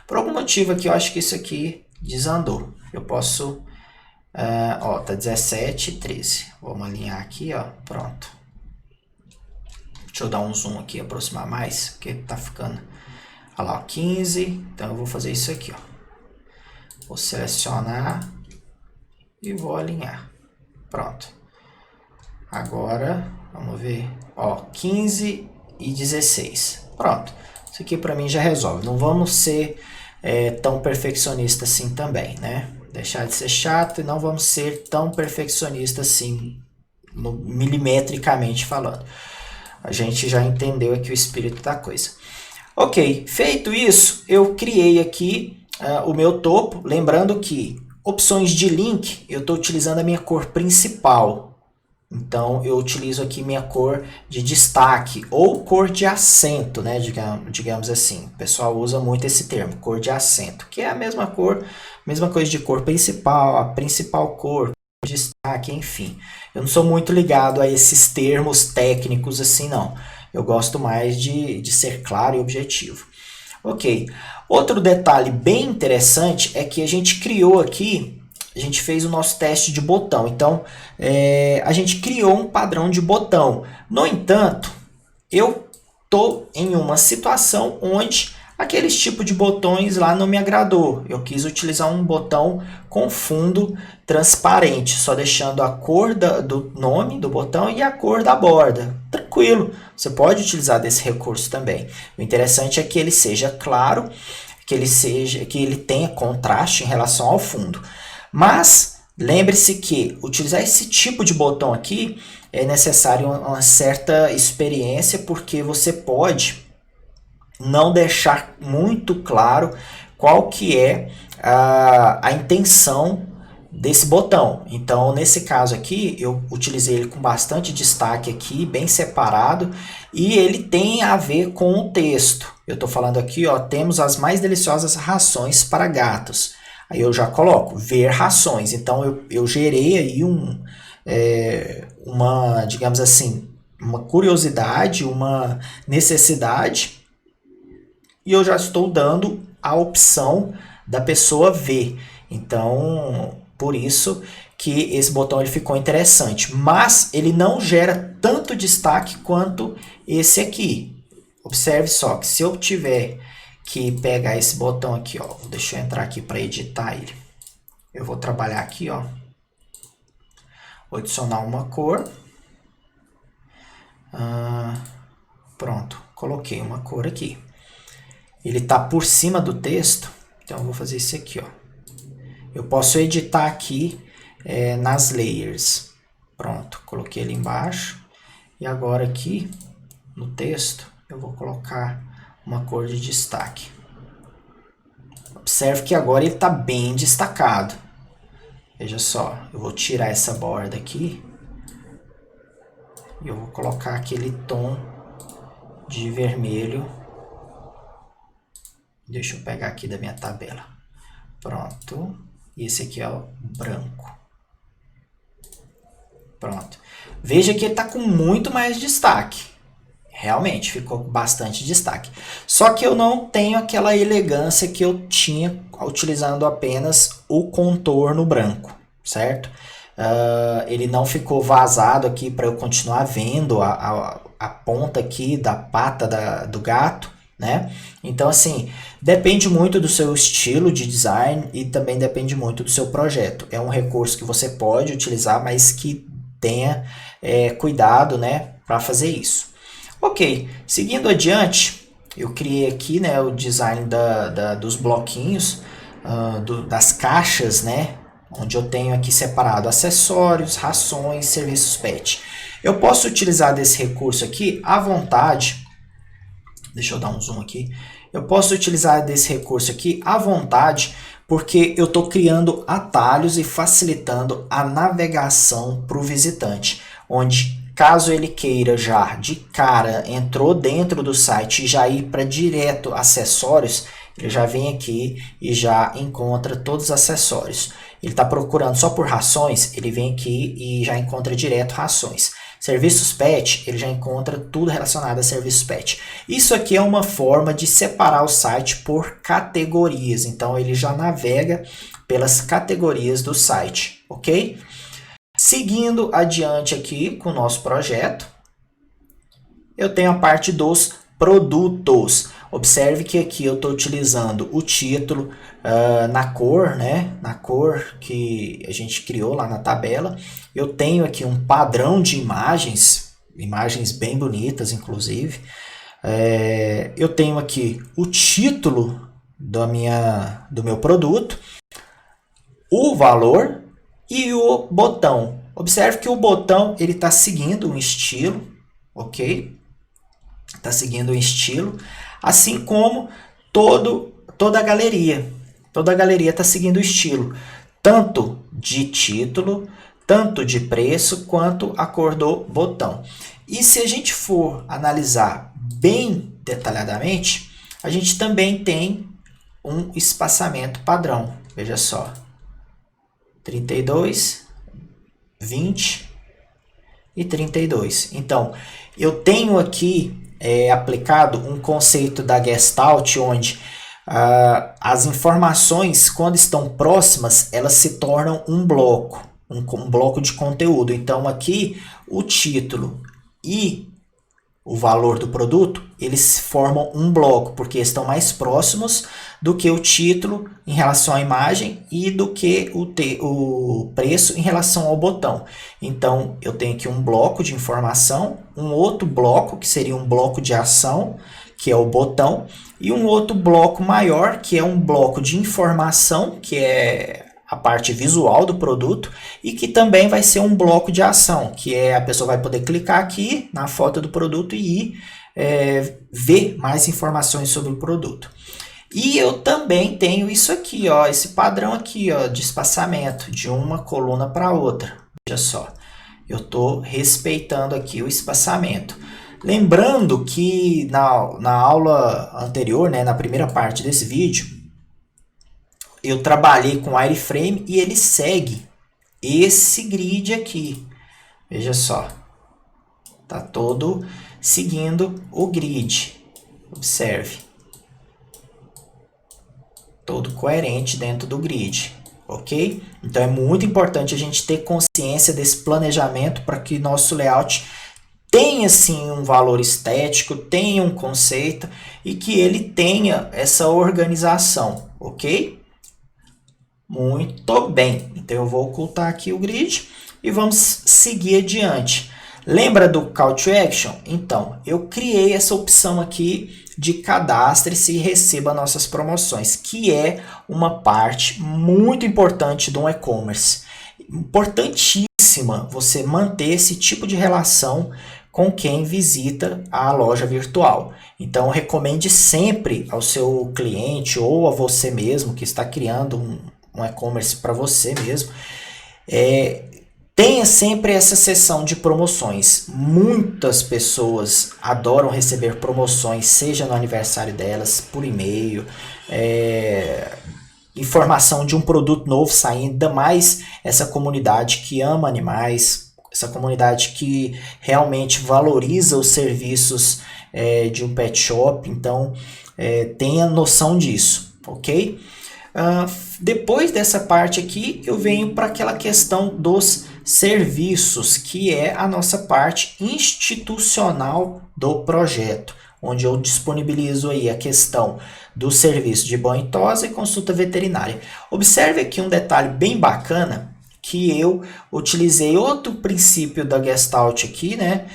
por algum motivo aqui eu acho que isso aqui desandou. Eu posso, ó, tá 17 e 13. Vamos alinhar aqui, ó, pronto. Deixa eu dar um zoom aqui, aproximar mais, porque tá ficando... Olha lá, ó, 15. Então eu vou fazer isso aqui, ó. Vou selecionar e vou alinhar. Pronto. Agora, vamos ver. Ó, 15 e 16. Pronto. Isso aqui para mim já resolve. Não vamos ser tão perfeccionista assim também, né? Deixar de ser chato e não vamos ser tão perfeccionista assim, milimetricamente falando. A gente já entendeu aqui o espírito da coisa. Ok, feito isso, eu criei aqui o meu topo. Lembrando que opções de link, eu estou utilizando a minha cor principal. Então, eu utilizo aqui minha cor de destaque ou cor de acento, né? Digamos assim. O pessoal usa muito esse termo, cor de acento, que é a mesma cor, mesma coisa de cor principal, a principal cor, destaque, enfim. Eu não sou muito ligado a esses termos técnicos assim, não. Eu gosto mais de ser claro e objetivo. Ok. Outro detalhe bem interessante é que a gente criou aqui, a gente fez o nosso teste de botão. Então, a gente criou um padrão de botão. No entanto, eu estou em uma situação onde Aqueles tipo de botões lá não me agradou. Eu quis utilizar um botão com fundo transparente, só deixando a cor do nome do botão e a cor da borda. Tranquilo, você pode utilizar desse recurso também. O interessante é que ele seja claro, que ele tenha contraste em relação ao fundo. Mas lembre-se que utilizar esse tipo de botão aqui é necessário uma certa experiência, porque você pode não deixar muito claro qual que é a intenção desse botão. Então, nesse caso aqui, eu utilizei ele com bastante destaque aqui, bem separado, e ele tem a ver com o texto. Eu estou falando aqui, ó, temos as mais deliciosas rações para gatos. Aí eu já coloco, ver rações. Então, eu gerei aí uma, digamos assim, uma curiosidade, uma necessidade, e eu já estou dando a opção da pessoa ver. Então, por isso que esse botão ele ficou interessante. Mas ele não gera tanto destaque quanto esse aqui. Observe só que se eu tiver que pegar esse botão aqui, ó, deixa eu entrar aqui para editar ele. Eu vou trabalhar aqui, ó. Vou adicionar uma cor. Pronto, coloquei uma cor aqui. Ele está por cima do texto, então eu vou fazer isso aqui, ó. Eu posso editar aqui nas layers. Pronto, coloquei ele embaixo. E agora aqui no texto eu vou colocar uma cor de destaque. Observe que agora ele está bem destacado. Veja só, eu vou tirar essa borda aqui e eu vou colocar aquele tom de vermelho. Deixa eu pegar aqui da minha tabela. Pronto. E esse aqui é o branco. Pronto. Veja que ele está com muito mais destaque. Realmente, ficou com bastante destaque. Só que eu não tenho aquela elegância que eu tinha utilizando apenas o contorno branco, certo? Ele não ficou vazado aqui para eu continuar vendo a ponta aqui da pata do gato, né? Então, assim, depende muito do seu estilo de design e também depende muito do seu projeto. É um recurso que você pode utilizar, mas que tenha cuidado, né, para fazer isso. Ok, seguindo adiante, eu criei aqui, né, o design dos bloquinhos, das caixas, né, onde eu tenho aqui separado acessórios, rações, serviços pet. Eu posso utilizar desse recurso aqui à vontade. Deixa eu dar um zoom aqui. Eu posso utilizar desse recurso aqui à vontade, porque eu estou criando atalhos e facilitando a navegação para o visitante, onde caso ele queira já de cara, entrou dentro do site e já ir para direto acessórios, ele já vem aqui e já encontra todos os acessórios. Ele está procurando só por rações, ele vem aqui e já encontra direto rações. Serviços pet, ele já encontra tudo relacionado a serviços pet. Isso aqui é uma forma de separar o site por categorias. Então, ele já navega pelas categorias do site, ok? Seguindo adiante aqui com o nosso projeto, eu tenho a parte dos produtos. Observe que aqui eu estou utilizando o título na cor, né? Na cor que a gente criou lá na tabela. Eu tenho aqui um padrão de imagens bem bonitas, inclusive. Eu tenho aqui o título do meu produto, o valor e o botão. Observe que o botão ele está seguindo um estilo, ok? Está seguindo um estilo, assim como toda a galeria. Toda a galeria está seguindo o estilo, tanto de título, tanto de preço, quanto a cor do botão. E se a gente for analisar bem detalhadamente, a gente também tem um espaçamento padrão. Veja só, 32, 20 e 32. Então, eu tenho aqui aplicado um conceito da Gestalt, onde as informações, quando estão próximas, elas se tornam um bloco, um bloco de conteúdo. Então, aqui, o título e o valor do produto, eles formam um bloco, porque estão mais próximos do que o título em relação à imagem e do que o preço em relação ao botão. Então, eu tenho aqui um bloco de informação, um outro bloco, que seria um bloco de ação, que é o botão, e um outro bloco maior, que é um bloco de informação, que é a parte visual do produto, e que também vai ser um bloco de ação, que é a pessoa vai poder clicar aqui na foto do produto e ir ver mais informações sobre o produto. E eu também tenho isso aqui, ó, esse padrão aqui, ó, de espaçamento de uma coluna para outra. Veja só, eu estou respeitando aqui o espaçamento. Lembrando que na aula anterior, né, na primeira parte desse vídeo, eu trabalhei com wireframe e ele segue esse grid aqui. Veja só, tá todo seguindo o grid. Observe. Todo coerente dentro do grid, ok? Então é muito importante a gente ter consciência desse planejamento para que nosso layout tenha sim um valor estético, tenha um conceito e que ele tenha essa organização, ok? Muito bem, então eu vou ocultar aqui o grid e vamos seguir adiante. Lembra do Call to Action? Então, eu criei essa opção aqui de cadastre-se e receba nossas promoções, que é uma parte muito importante do e-commerce. Importantíssima você manter esse tipo de relação com quem visita a loja virtual. Então, recomende sempre ao seu cliente ou a você mesmo que está criando um e-commerce para você mesmo, tenha sempre essa seção de promoções. Muitas pessoas adoram receber promoções, seja no aniversário delas, por e-mail, informação de um produto novo saindo, ainda mais essa comunidade que ama animais, essa comunidade que realmente valoriza os serviços de um pet shop. Então, tenha noção disso, ok? Depois dessa parte aqui, eu venho para aquela questão dos serviços, que é a nossa parte institucional do projeto, onde eu disponibilizo aí a questão do serviço de banho e tosa e consulta veterinária. Observe aqui um detalhe bem bacana, que eu utilizei outro princípio da Gestalt aqui, né?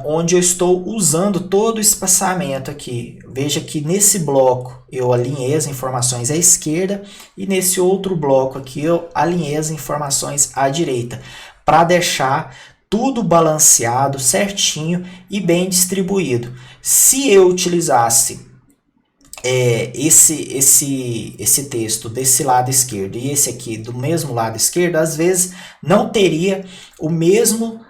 Onde eu estou usando todo o espaçamento aqui. Veja que nesse bloco eu alinhei as informações à esquerda e nesse outro bloco aqui eu alinhei as informações à direita, para deixar tudo balanceado, certinho e bem distribuído. Se eu utilizasse esse texto desse lado esquerdo e esse aqui do mesmo lado esquerdo, às vezes não teria o mesmo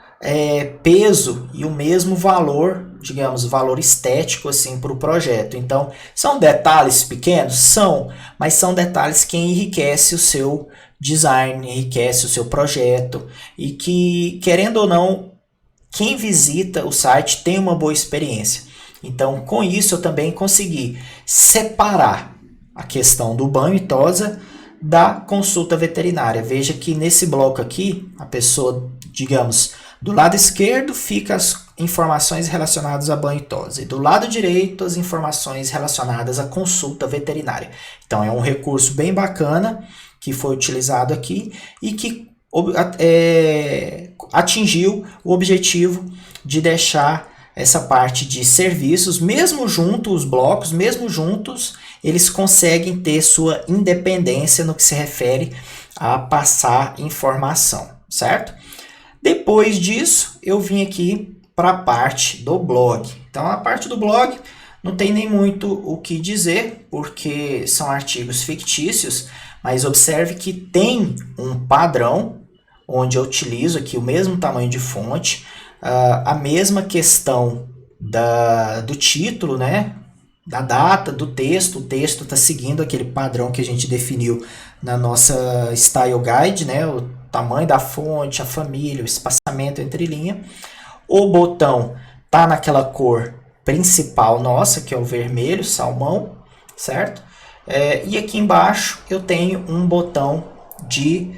peso e o mesmo valor, digamos, valor estético assim para o projeto. Então, são detalhes pequenos? São, mas são detalhes que enriquecem o seu design, enriquece o seu projeto e que, querendo ou não, quem visita o site tem uma boa experiência. Então, com isso, eu também consegui separar a questão do banho e tosa da consulta veterinária. Veja que nesse bloco aqui, a pessoa, digamos, do lado esquerdo fica as informações relacionadas a banho e tosa, e do lado direito as informações relacionadas à consulta veterinária. Então, é um recurso bem bacana que foi utilizado aqui e que atingiu o objetivo de deixar essa parte de serviços, mesmo junto os blocos, mesmo juntos, eles conseguem ter sua independência no que se refere a passar informação, certo? Depois disso, eu vim aqui para a parte do blog. Então, a parte do blog não tem nem muito o que dizer, porque são artigos fictícios, mas observe que tem um padrão, onde eu utilizo aqui o mesmo tamanho de fonte, a mesma questão do título, né? Da data, do texto. O texto está seguindo aquele padrão que a gente definiu na nossa Style Guide, né? O tamanho da fonte, a família, o espaçamento entre linha. O botão está naquela cor principal nossa, que é o vermelho, salmão, certo? E aqui embaixo eu tenho um botão de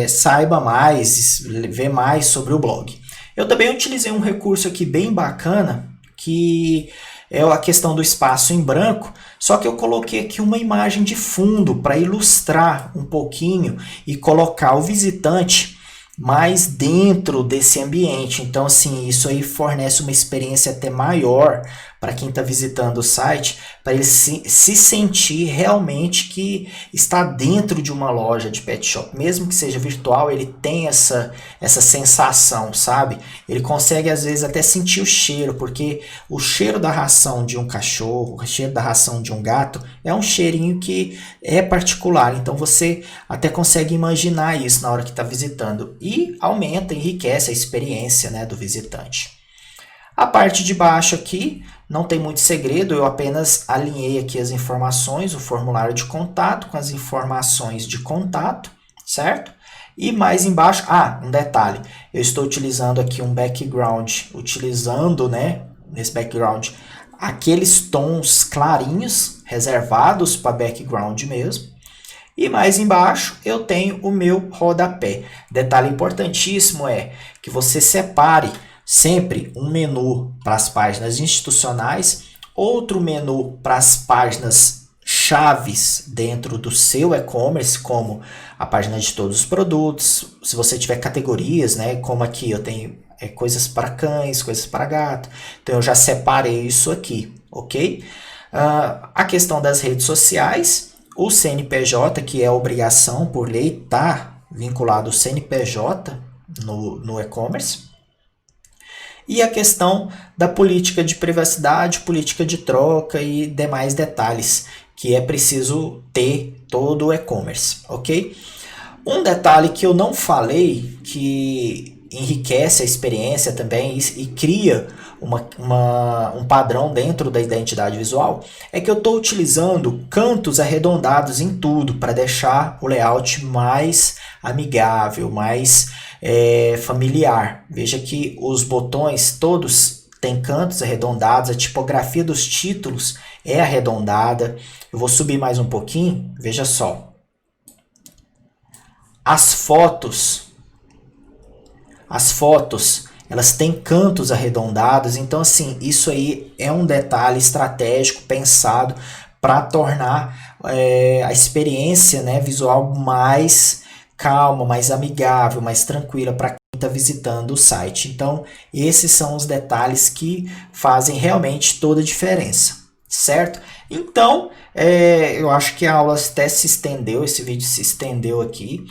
saiba mais, ver mais sobre o blog. Eu também utilizei um recurso aqui bem bacana, que é a questão do espaço em branco, só que eu coloquei aqui uma imagem de fundo para ilustrar um pouquinho e colocar o visitante mais dentro desse ambiente. Então, assim, isso aí fornece uma experiência até maior para quem está visitando o site, para ele se sentir realmente que está dentro de uma loja de pet shop. Mesmo que seja virtual, ele tem essa sensação, sabe? Ele consegue, às vezes, até sentir o cheiro, porque o cheiro da ração de um cachorro, o cheiro da ração de um gato, é um cheirinho que é particular. Então, você até consegue imaginar isso na hora que está visitando. E aumenta, enriquece a experiência, né, do visitante. A parte de baixo aqui não tem muito segredo, eu apenas alinhei aqui as informações, o formulário de contato com as informações de contato, certo? E mais embaixo, um detalhe, eu estou utilizando aqui um background, utilizando, né, nesse background, aqueles tons clarinhos, reservados para background mesmo. E mais embaixo eu tenho o meu rodapé. Detalhe importantíssimo é que você separe sempre um menu para as páginas institucionais, outro menu para as páginas chaves dentro do seu e-commerce, como a página de todos os produtos, se você tiver categorias, né, como aqui eu tenho coisas para cães, coisas para gato, então eu já separei isso aqui, ok? A questão das redes sociais, o CNPJ, que é obrigação por lei, está vinculado ao CNPJ no e-commerce. E a questão da política de privacidade, política de troca e demais detalhes que é preciso ter todo o e-commerce, ok? Um detalhe que eu não falei, que enriquece a experiência também e cria um padrão dentro da identidade visual, é que eu estou utilizando cantos arredondados em tudo para deixar o layout mais amigável, mais familiar. Veja que os botões todos têm cantos arredondados, a tipografia dos títulos é arredondada. Eu vou subir mais um pouquinho, veja só. As fotos, elas têm cantos arredondados, então assim, isso aí é um detalhe estratégico pensado para tornar a experiência, né, visual mais calma, mais amigável, mais tranquila para quem está visitando o site. Então, esses são os detalhes que fazem realmente toda a diferença, certo? Então, eu acho que a aula até se estendeu, esse vídeo se estendeu aqui,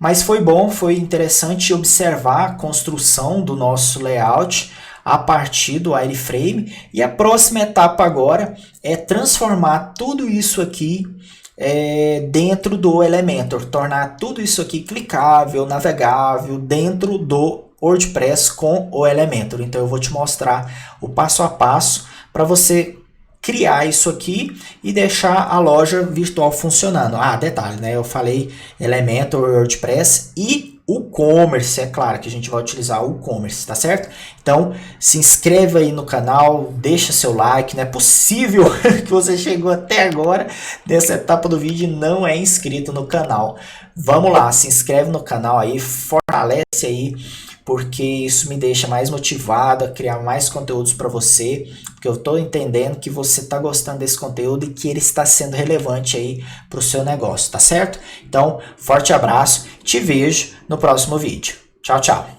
mas foi bom, foi interessante observar a construção do nosso layout a partir do wireframe, e a próxima etapa agora é transformar tudo isso aqui dentro do Elementor, tornar tudo isso aqui clicável, navegável dentro do WordPress com o Elementor. Então eu vou te mostrar o passo a passo para você criar isso aqui e deixar a loja virtual funcionando. Detalhe, né? Eu falei Elementor, WordPress e o commerce, é claro que a gente vai utilizar o commerce, tá certo? Então, se inscreva aí no canal, deixa seu like, não é possível que você chegou até agora nessa etapa do vídeo e não é inscrito no canal. Vamos lá, se inscreve no canal aí, fortalece aí, porque isso me deixa mais motivado a criar mais conteúdos para você, porque eu estou entendendo que você está gostando desse conteúdo e que ele está sendo relevante aí para o seu negócio, tá certo? Então, forte abraço, te vejo no próximo vídeo. Tchau, tchau!